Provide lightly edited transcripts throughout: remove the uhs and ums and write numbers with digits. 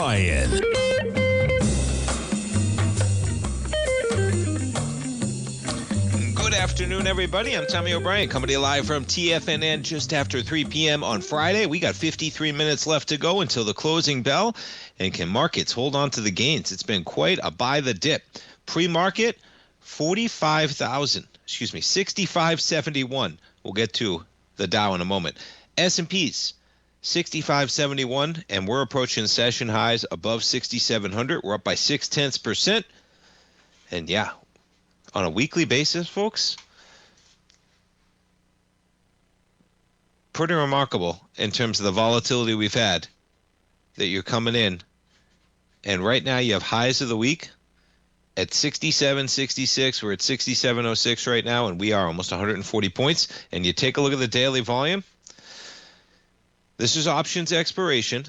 O'Brien. Good afternoon, everybody. I'm Tommy O'Brien, coming to you live from TFNN just after 3 p.m. on Friday. We got 53 minutes left to go until the closing bell. And can markets hold on to the gains? It's been quite a buy the dip. Pre-market, 65.71. We'll get to the Dow in a moment. S&P's 65.71, and we're approaching session highs above 6,700. We're up by 0.6%. And yeah, on a weekly basis, folks, pretty remarkable in terms of the volatility we've had that you're coming in. And right now you have highs of the week at 67.66. We're at 67.06 right now, and we are almost 140 points. And you take a look at the daily volume. This is options expiration,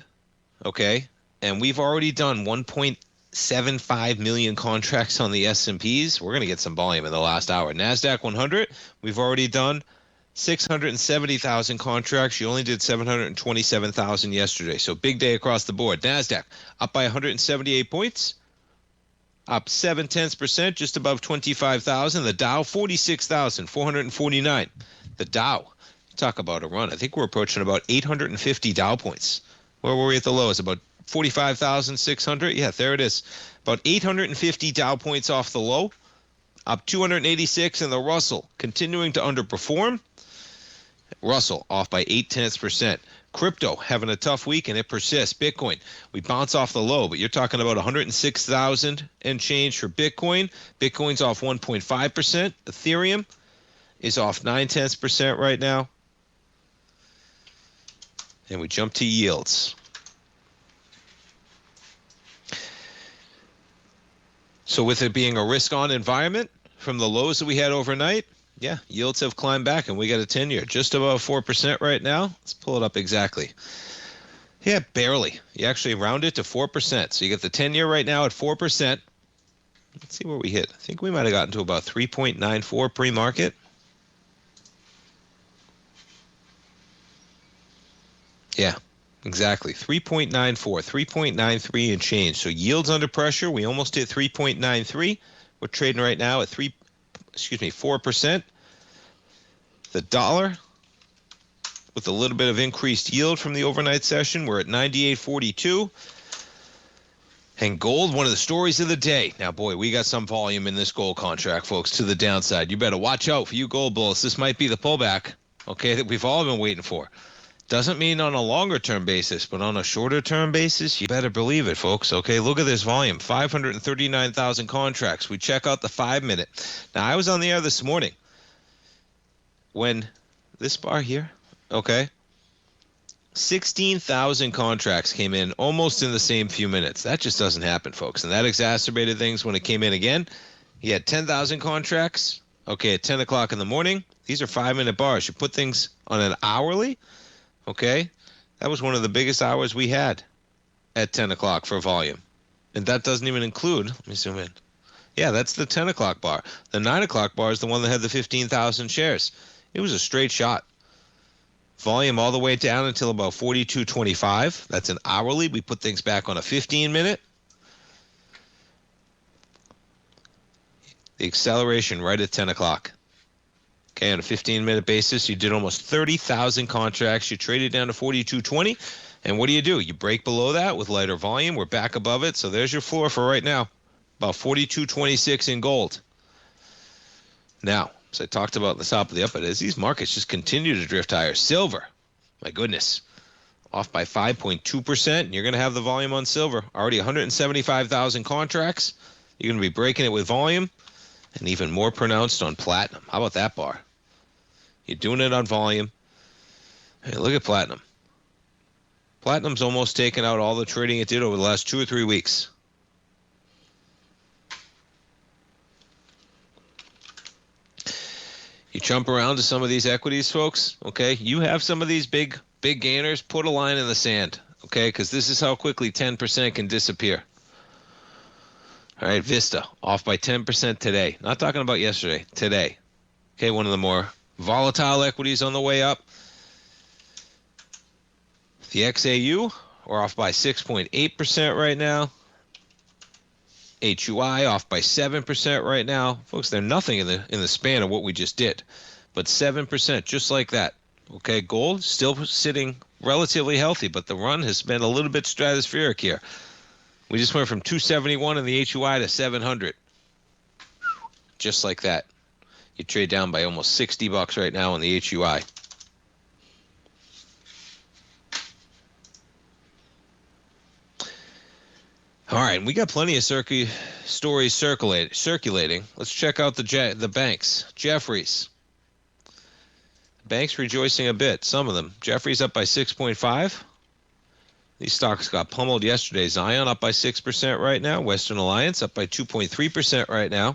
okay? And we've already done 1.75 million contracts on the S&Ps. We're going to get some volume in the last hour. NASDAQ 100, we've already done 670,000 contracts. You only did 727,000 yesterday. So big day across the board. NASDAQ up by 178 points. Up 0.7%, just above 25,000. The Dow, 46,449. The Dow, talk about a run. I think we're approaching about 850 Dow points. Where were we at the lows? About 45,600? Yeah, there it is. About 850 Dow points off the low. Up 286 in the Russell, continuing to underperform. Russell off by 0.8%. Crypto having a tough week, and it persists. Bitcoin, we bounce off the low, but you're talking about 106,000 and change for Bitcoin. Bitcoin's off 1.5%. Ethereum is off 0.9% right now. And we jump to yields. So with it being a risk-on environment from the lows that we had overnight, yeah, yields have climbed back, and we got a 10-year just above 4% right now. Let's pull it up exactly. Yeah, barely. You actually round it to 4%. So you get the 10-year right now at 4%. Let's see where we hit. I think we might have gotten to about 3.94 pre-market. Yeah, exactly. 3.94, 3.93 and change. So yields under pressure. We almost hit 3.93. We're trading right now at 4%. The dollar, with a little bit of increased yield from the overnight session, we're at 98.42. And gold, one of the stories of the day. Now, boy, we got some volume in this gold contract, folks, to the downside. You better watch out for you gold bulls. This might be the pullback, okay, that we've all been waiting for. Doesn't mean on a longer-term basis, but on a shorter-term basis, you better believe it, folks. Okay, look at this volume, 539,000 contracts. We check out the 5-minute. Now, I was on the air this morning when this bar here, okay, 16,000 contracts came in almost in the same few minutes. That just doesn't happen, folks, and that exacerbated things when it came in again. You had 10,000 contracts, okay, at 10 o'clock in the morning. These are 5-minute bars. You put things on an hourly. Okay, that was one of the biggest hours we had at 10 o'clock for volume. And that doesn't even include, let me zoom in. Yeah, that's the 10 o'clock bar. The 9 o'clock bar is the one that had the 15,000 shares. It was a straight shot. Volume all the way down until about 42.25. That's an hourly. We put things back on a 15-minute. The acceleration right at 10 o'clock. Okay, on a 15-minute basis, you did almost 30,000 contracts. You traded down to 42.20. And what do? You break below that with lighter volume. We're back above it. So there's your floor for right now. About 42.26 in gold. Now, as I talked about at the top of the upper, as these markets just continue to drift higher. Silver, my goodness, off by 5.2%. And you're going to have the volume on silver. Already 175,000 contracts. You're going to be breaking it with volume. And even more pronounced on platinum. How about that bar? You're doing it on volume. Hey, look at platinum. Platinum's almost taken out all the trading it did over the last 2 or 3 weeks. You jump around to some of these equities, folks, okay? You have some of these big gainers. Put a line in the sand, okay? Because this is how quickly 10% can disappear. All right, Vista, off by 10% today. Not talking about yesterday, today. Okay, one of the more volatile equities on the way up. The XAU we're off by 6.8% right now. HUI off by 7% right now. Folks, they're nothing in the span of what we just did. But 7%, just like that. Okay, gold still sitting relatively healthy, but the run has been a little bit stratospheric here. We just went from 271 in the HUI to 700. Just like that. You trade down by almost $60 right now in the HUI. All right, we got plenty of stories circulating. Let's check out the banks. Jefferies. Banks rejoicing a bit, some of them. Jefferies up by 6.5. These stocks got pummeled yesterday. Zion up by 6% right now. Western Alliance up by 2.3% right now.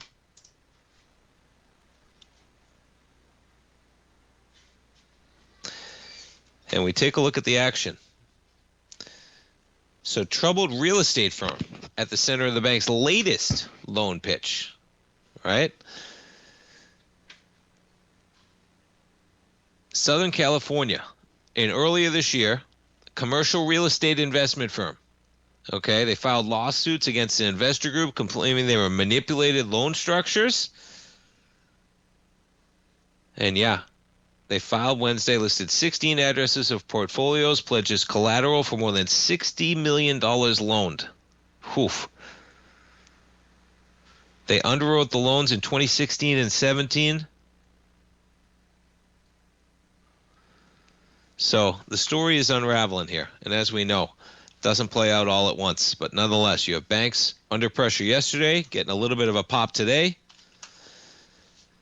And we take a look at the action. So troubled real estate firm at the center of the bank's latest loan pitch, right? Southern California, in earlier this year, commercial real estate investment firm. Okay, they filed lawsuits against an investor group claiming they were manipulated loan structures. And yeah, they filed Wednesday, listed 16 addresses of portfolios, pledges collateral for more than $60 million loaned. Oof. They underwrote the loans in 2016 and 17. So the story is unraveling here. And as we know, it doesn't play out all at once. But nonetheless, you have banks under pressure yesterday, getting a little bit of a pop today.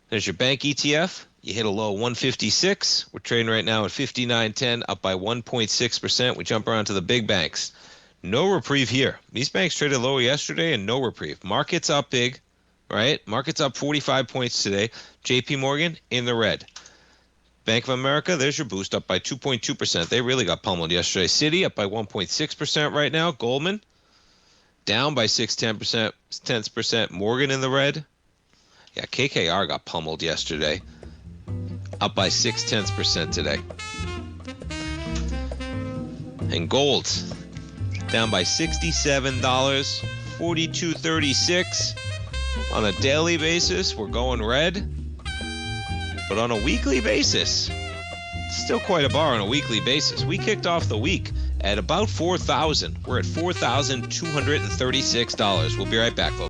There's your bank ETF. You hit a low 156. We're trading right now at 59.10, up by 1.6%. We jump around to the big banks. No reprieve here. These banks traded lower yesterday and no reprieve. Markets up big, right? Markets up 45 points today. JP Morgan in the red. Bank of America, there's your boost, up by 2.2%. They really got pummeled yesterday. Citi up by 1.6% right now. Goldman down by 0.6%. Morgan in the red. Yeah, KKR got pummeled yesterday. Up by 0.6% today. And gold down by $67, 42.36. On a daily basis, we're going red. But on a weekly basis, still quite a bar on a weekly basis. We kicked off the week at about 4,000. We're at $4,236. We'll be right back, folks.